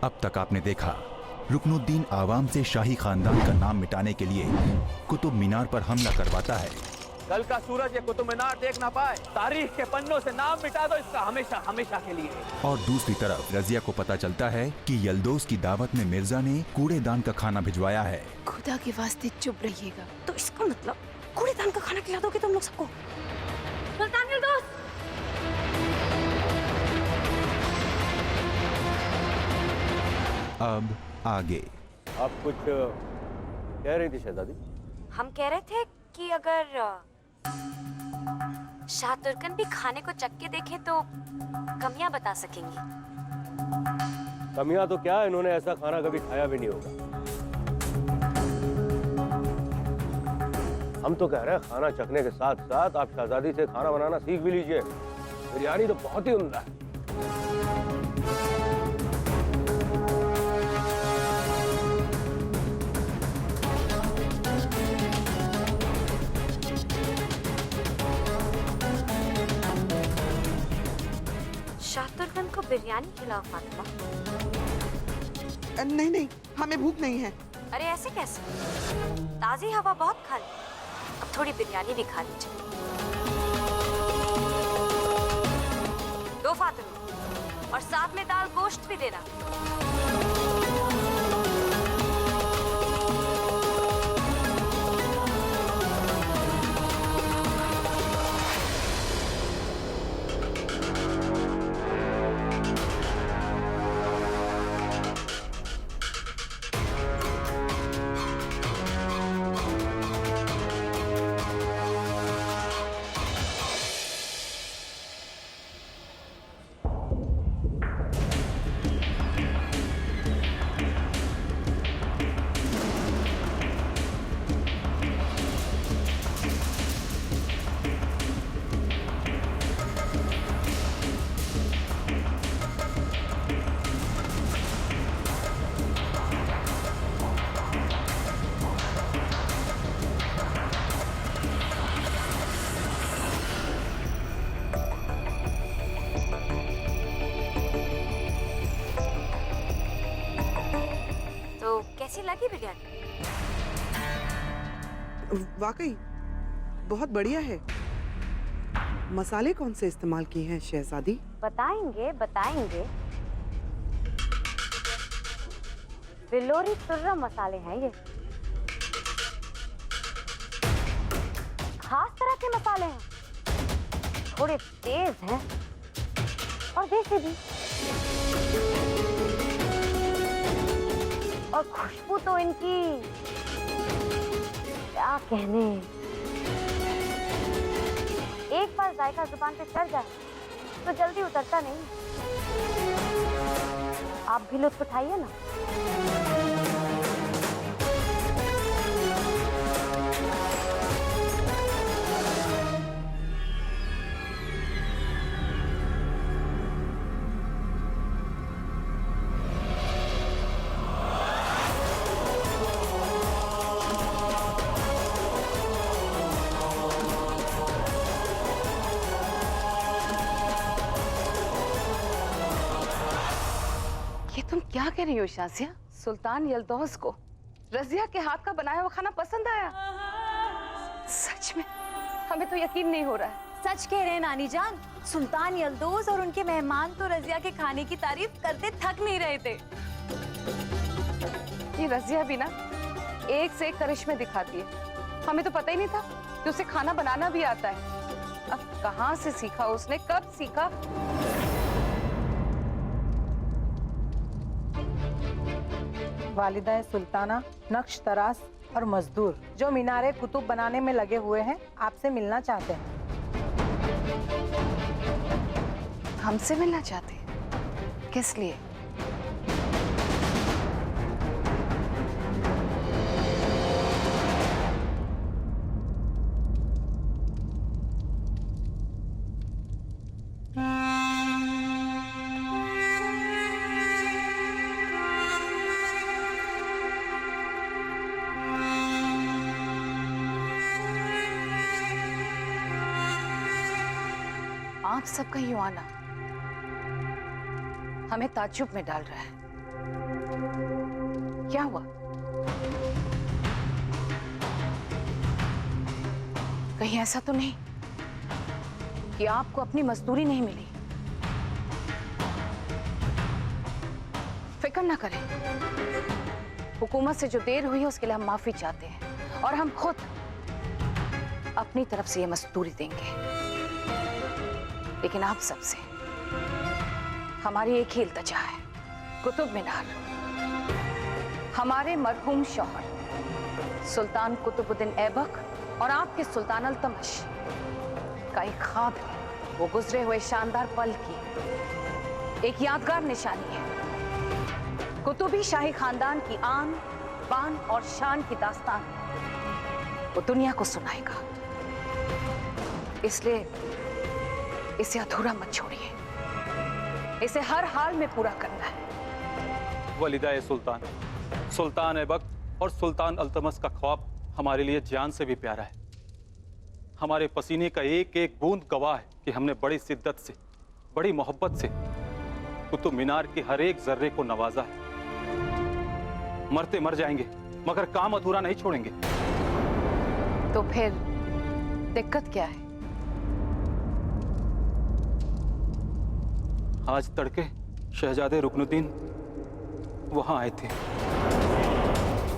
अब तक आपने देखा, रुकनुद्दीन आवाम से शाही खानदान का नाम मिटाने के लिए कुतुब मीनार पर हमला करवाता है। कल का सूरज ये कुतुब मीनार देख ना पाए, तारीख के पन्नों से नाम मिटा दो इसका, हमेशा हमेशा के लिए। और दूसरी तरफ रजिया को पता चलता है कि यल्दौस की दावत में मिर्जा ने कूड़ेदान का खाना भिजवाया है। खुदा के वास्ते चुप रहिएगा। तो इसका मतलब कूड़ेदान का खाना खिला दोगे तुम लोग सबको? सुल्तान यल्दौस! अब आगे। आप कुछ कह रही थी शहजादी? हम कह रहे थे कि अगर शाह तुर्कन भी खाने को चख के देखे तो कमियां बता सकेंगी। कमियां तो क्या, इन्होंने ऐसा खाना कभी खाया भी नहीं होगा। हम तो कह रहे हैं खाना चखने के साथ साथ आप शहजादी से खाना बनाना सीख भी लीजिए। बिरयानी तो बहुत ही उम्दा है। शाह तुर्कन को बिरयानी खिलाओ फातिमा। नहीं नहीं, हमें भूख नहीं है। अरे ऐसे कैसे, ताजी हवा बहुत खा ली, अब थोड़ी बिरयानी भी खा लीजिए। दो फातिमा, और साथ में दाल गोश्त भी देना। कैसी लगी बिरयानी? वाकई बहुत बढ़िया है। मसाले कौन से इस्तेमाल किए हैं शहजादी? बताएंगे बताएंगे। बिलोरी तुर्रा मसाले हैं ये, खास तरह के मसाले हैं, थोड़े तेज हैं और देसी भी। और खुशबू तो इनकी क्या कहने, एक बार जायका जुबान पे चढ़ जाए तो जल्दी उतरता नहीं। आप भी लुत्फ उठाइए ना। तुम क्या कह रही हो शासिया? सुल्तान यल्दौस को रजिया के हाथ का बनाया हुआ खाना पसंद आया? सच में हमें तो यकीन नहीं हो रहा है। सच कह रहे हैं नानी जान, सुल्तान यल्दौस और उनके मेहमान तो रजिया के खाने की तारीफ करते थक नहीं रहे थे। ये रजिया भी ना एक से एक करिश्मे दिखाती है। हमें तो पता ही नहीं था कि उसे खाना बनाना भी आता है। अब कहाँ से सीखा उसने, कब सीखा? वालिदा सुल्ताना, नक्श तराश और मजदूर जो मीनारे कुतुब बनाने में लगे हुए हैं, आपसे मिलना चाहते हैं। हमसे मिलना चाहते हैं? किस लिए? आप सबका यूं आना हमें ताज्जुब में डाल रहा है। क्या हुआ? कहीं ऐसा तो नहीं कि आपको अपनी मजदूरी नहीं मिली? फिक्र ना करें, हुकूमत से जो देर हुई है उसके लिए हम माफी चाहते हैं और हम खुद अपनी तरफ से ये मजदूरी देंगे। लेकिन आप सबसे हमारी एक ही इल्तजा है, कुतुब मीनार हमारे मरहूम शौहर सुल्तान कुतुबुद्दीन ऐबक और आपके सुल्तान अल्तमश का एक ख्वाब है। वो गुजरे हुए शानदार पल की एक यादगार निशानी है। कुतुबी शाही खानदान की आन, बान और शान की दास्तान वो दुनिया को सुनाएगा। इसलिए इसे अधूरा मत छोड़िए, इसे हर हाल में पूरा करना है। वलिदा सुल्तान, सुल्तान ऐबक और सुल्तान अल्तमस का ख्वाब हमारे लिए जान से भी प्यारा है। हमारे पसीने का एक एक बूंद गवाह है कि हमने बड़ी शिद्दत से, बड़ी मोहब्बत से कुतुब मीनार के हर एक जर्रे को नवाजा है। मरते मर जाएंगे मगर काम अधूरा नहीं छोड़ेंगे। तो फिर दिक्कत क्या है? आज तड़के शहजादे रुकनुद्दीन वहां आए थे।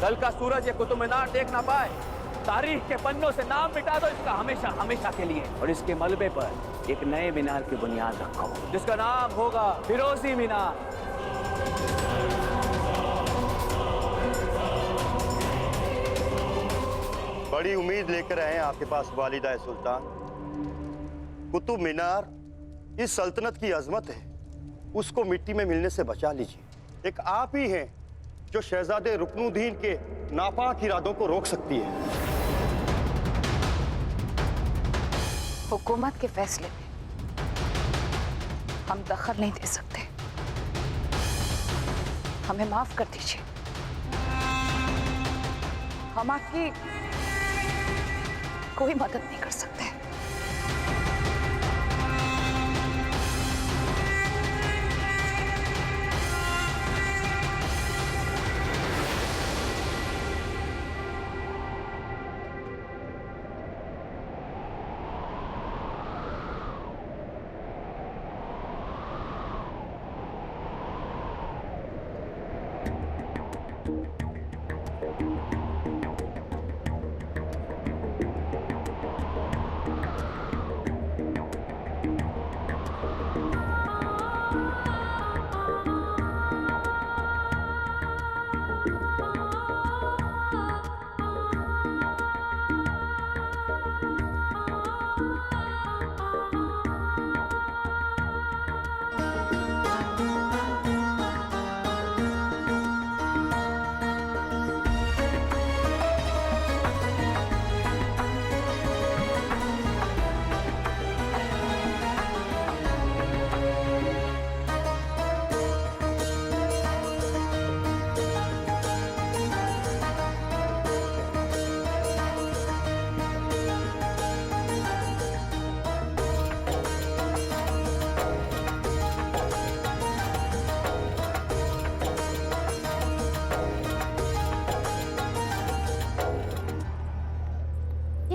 कल का सूरज ये कुतुब मीनार देख ना पाए, तारीख के पन्नों से नाम मिटा दो इसका हमेशा हमेशा के लिए, और इसके मलबे पर एक नए मीनार की बुनियाद रखो जिसका नाम होगा फिरोजी मीनार। बड़ी उम्मीद लेकर आए हैं आपके पास वालिदा सुल्तान। कुतुब मीनार इस सल्तनत की अजमत है, उसको मिट्टी में मिलने से बचा लीजिए। एक आप ही हैं जो शहजादे रुकनुद्दीन के नापाक इरादों को रोक सकती है। हुकूमत के फैसले में हम दखल नहीं दे सकते, हमें माफ कर दीजिए। हम आपकी कोई मदद नहीं कर सकते।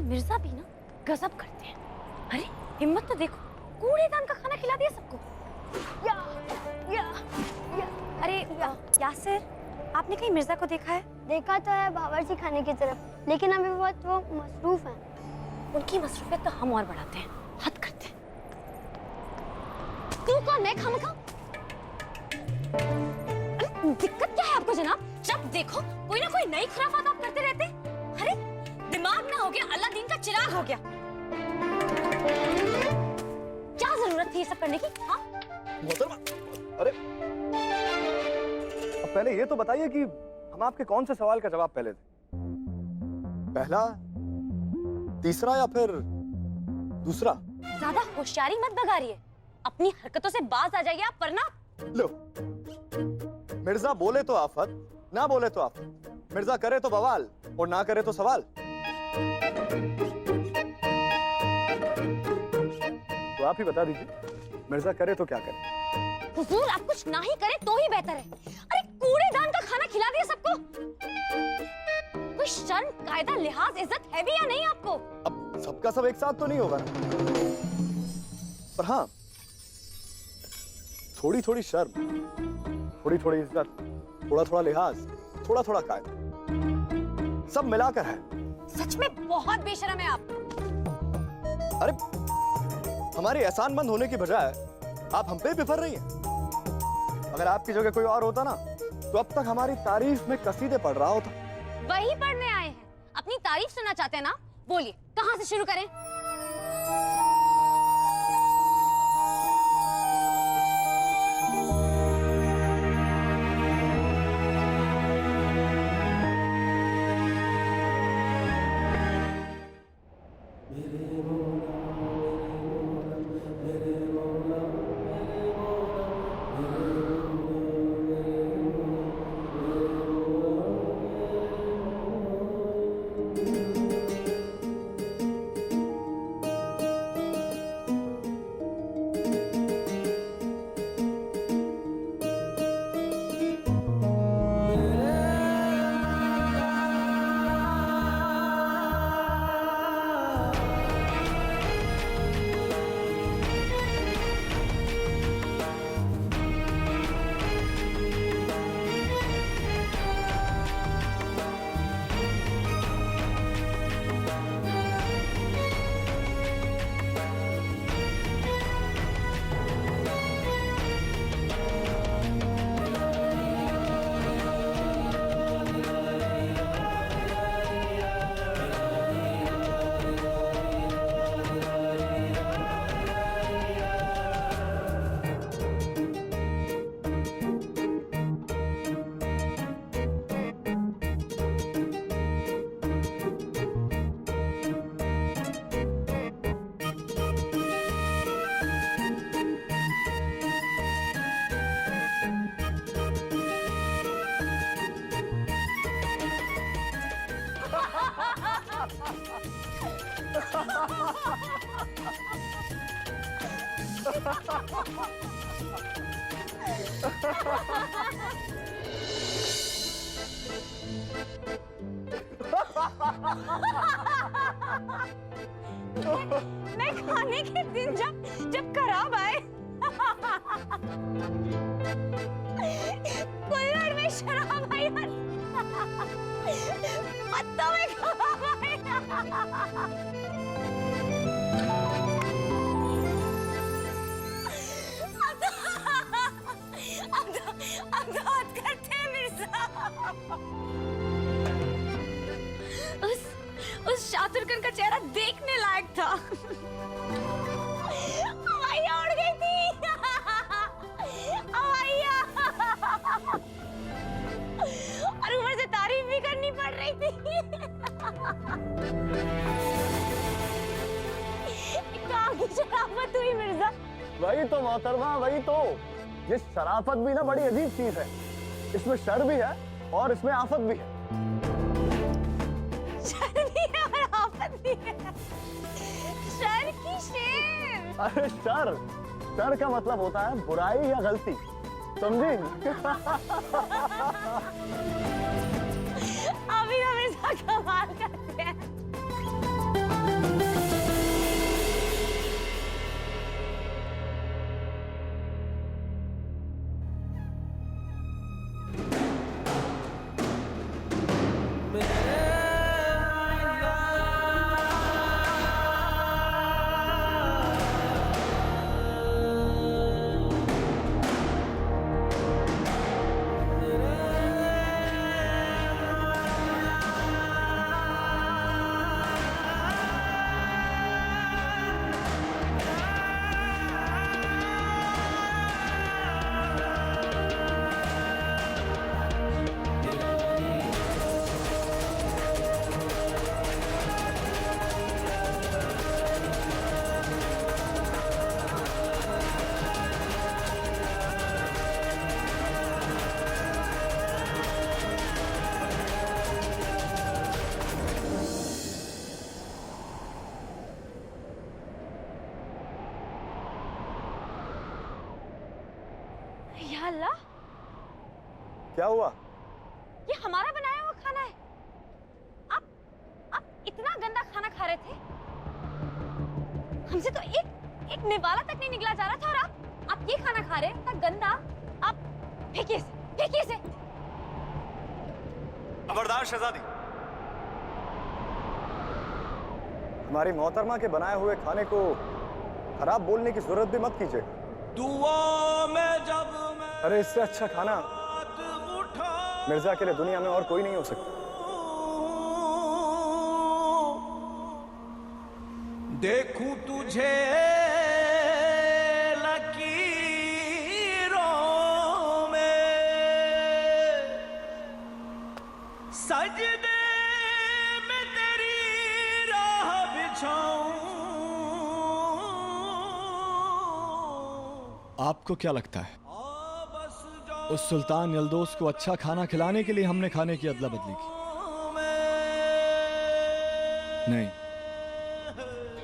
मिर्जा भी ना गजब करते हैं। अरे हिम्मत तो देखो, कूड़ेदान का खाना खिला दिया सबको। या, या, या। अरे यासिर, आपने कहीं मिर्जा को देखा है? देखा तो है बावर्ची खाने की तरफ, लेकिन अभी बहुत वो मसरूफ हैं। उनकी मसरूफियत तो हम और बढ़ाते हैं, हद करते हैं। तू कौन है खामखा? दिक्कत क्या है आपको जनाब? जब देखो कोई ना कोई नई खुराफात आप करते रहते। अरे दिमाग ना हो गया, अल्लादीन का चिराग हो गया। क्या जरूरत थी ये सब करने की? हाँ मोहतरमा, अरे अब पहले ये तो बताइए कि हम आपके कौन से सवाल का जवाब पहले थे? पहला, तीसरा या फिर दूसरा? ज्यादा होशियारी मत बगाड़िए, अपनी हरकतों से बाज आ जाइए आप, वरना लो, मिर्जा बोले तो आफत, ना बोले तो आफत। मिर्जा करे तो बवाल और ना करे तो सवाल। तो आप ही बता दीजिए, मिर्जा करे तो क्या करे? हुजूर आप कुछ ना ही करें तो ही बेहतर है। अरे कूड़ेदान का खाना खिला दिया सबको। कोई शर्म, कायदा, लिहाज, इज्जत है भी या नहीं आपको? अब सबका सब एक साथ तो नहीं होगा ना, पर हाँ थोड़ी थोड़ी शर्म, थोड़ी थोड़ी इज्जत, थोड़ा थोड़ा लिहाज, थोड़ा थोड़ा कायदा, सब मिलाकर है। सच में बहुत बेशरम है आप। अरे हमारी एहसानमंद होने की बजाय आप हम पे बिफर रही हैं। अगर आपकी जगह कोई और होता ना तो अब तक हमारी तारीफ में कसीदे पढ़ रहा होता। वही पढ़ने आए हैं, अपनी तारीफ सुनना चाहते हैं ना? बोलिए कहां से शुरू करें? मैं खाने के दिन जब खराब आए कुल्हड़ में शराब आई और पत्तों में खराब आए। अब तो हद करते हैं मिर्जा। उस शातुरकन का चेहरा देखने लायक था। हवाइयाँ उड़ गई थी। हवाइयाँ। और ऊपर से तारीफ भी करनी पड़ रही थी। कहाँ की शराफत हुई मिर्जा? वही तो मोहतरमा, वही तो। ये शराफत भी ना बड़ी अजीब चीज है। इसमें शर भी है और इसमें आफत भी है। शर भी है और आफत भी है। शर की शेर। अरे शर का मतलब होता है बुराई या गलती, समझी? अभी हमेशा कमाल करते हैं। क्या हुआ? ये हमारा बनाया हुआ खाना है। आप इतना गंदा खाना खा रहे थे, हमसे तो एक निवाला तक नहीं निकला जा रहा था, और आप ये खाना खा रहे हैं, इतना गंदा। आप फेंकिए इसे। खबरदार शहजादी, हमारी मोहतरमा के बनाए हुए खाने को खराब बोलने की जरूरत भी मत कीजिए। दुआ में जब अरे इससे अच्छा खाना मिर्जा के लिए दुनिया में और कोई नहीं हो सकता। देखूं तुझे लकीरों में, सजदे में तेरी राह बिछाऊं। आपको क्या लगता है उस सुल्तान यल्दोस को अच्छा खाना खिलाने के लिए हमने खाने की अदला बदली की? नहीं,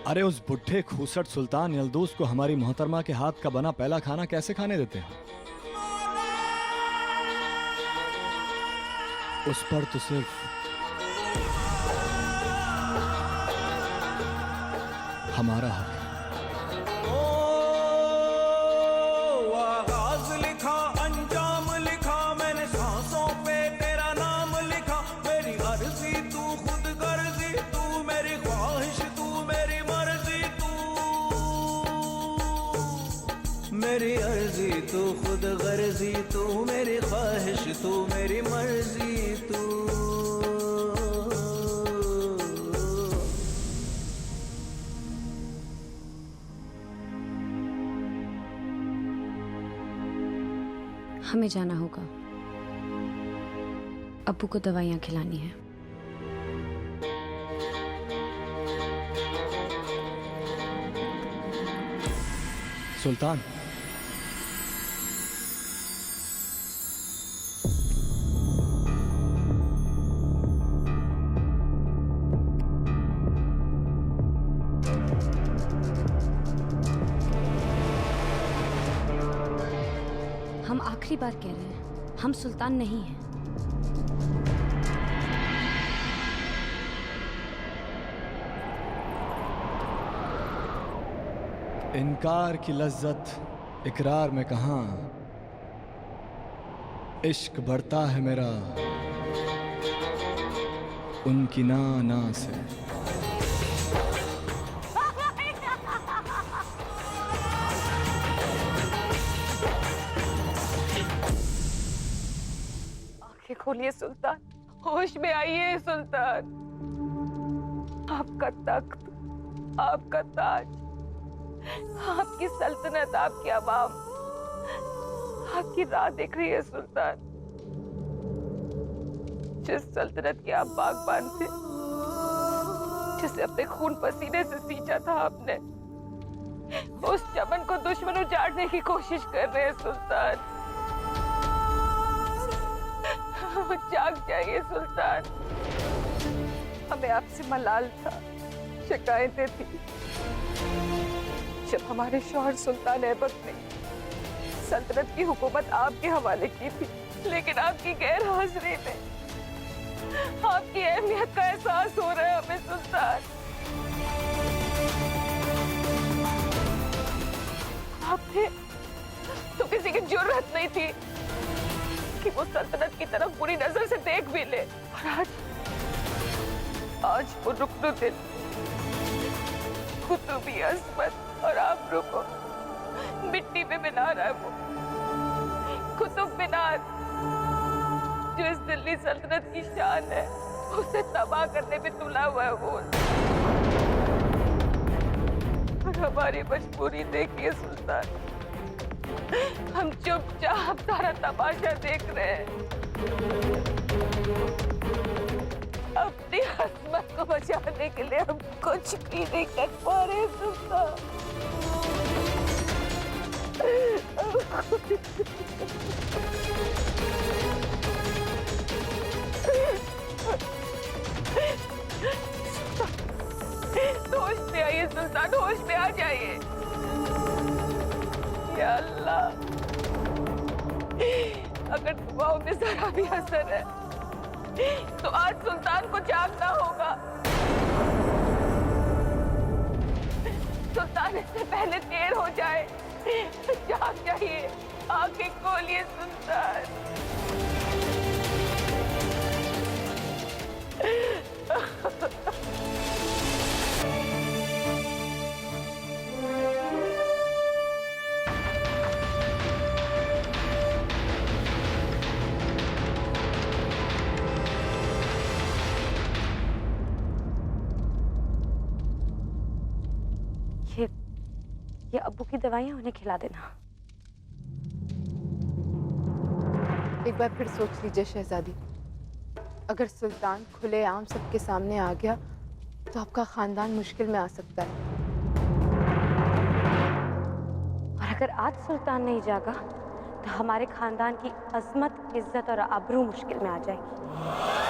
अरे उस बुढ़े खूसट सुल्तान यल्दोस को हमारी मोहतरमा के हाथ का बना पहला खाना कैसे खाने देते हैं? उस पर तो सिर्फ हमारा हक है। मेरी अर्जी तू, खुद गर्जी तू, मेरी ख्वाहिश तू, मेरी मर्जी तू। हमें जाना होगा, अब्बू को दवाइयाँ खिलानी है। सुल्तान, हम आखिरी बार कह रहे हैं, हम सुल्तान नहीं हैं। इनकार की लज्जत इकरार में कहां, इश्क बढ़ता है मेरा उनकी ना से। आंखें खोलिए सुल्तान, होश में आइए सुल्तान। आपका तख्त, आपका ताज, आपकी सल्तनत, आपकी अवाम आपकी राह देख रही है सुल्तान। जिस सल्तनत के आप बागबान थे, जिसे अपने खून पसीने से सींचा था आपने, उस चमन को दुश्मन उजाड़ने की कोशिश कर रहे हैं सुल्तान। जाग जाइए सुल्तान। हमें आपसे मलाल था, शिकायतें थी। जब हमारे शौहर सुल्तान ऐबक ने सल्तनत की हुकूमत आपके हवाले की थी, लेकिन आपकी गैर हाजिरी में आपकी अहमियत का एहसास हो रहा है हमें सुल्तान। आपने तो किसी की जुर्रत नहीं थी कि वो सल्तनत की तरफ बुरी नजर से देख भी ले। और आज वो रुकनुद्दीन, कुतुबी अज़मत और आबरू को मिट्टी पे मिला रहा है। वो कुतुब मीनार जो इस दिल्ली सल्तनत की शान है, उसे तबाह करने में तुला हुआ है वो। और हमारी मजबूरी देखिए सुल्तान, हम चुपचाप सारा तमाशा देख रहे हैं। अपनी अज़मत को बचाने के लिए हम कुछ भी नहीं कर पा रहे सुल्तान। होश में आइए सुल्तान, होश में आ जाइए। या अल्लाह, अगर दुआओं में जरा भी असर है तो आज सुल्तान को जागना होगा। सुल्तान इससे पहले देर हो जाए। जाग जाइए, आंखें खोलिए सुल्तान। ये अब्बू की दवाइयां उन्हें खिला देना। एक बार फिर सोच लीजिए शहजादी, अगर सुल्तान खुलेआम सबके सामने आ गया तो आपका खानदान मुश्किल में आ सकता है। और अगर आज सुल्तान नहीं जागा तो हमारे खानदान की अजमत, इज्जत और आबरू मुश्किल में आ जाएगी।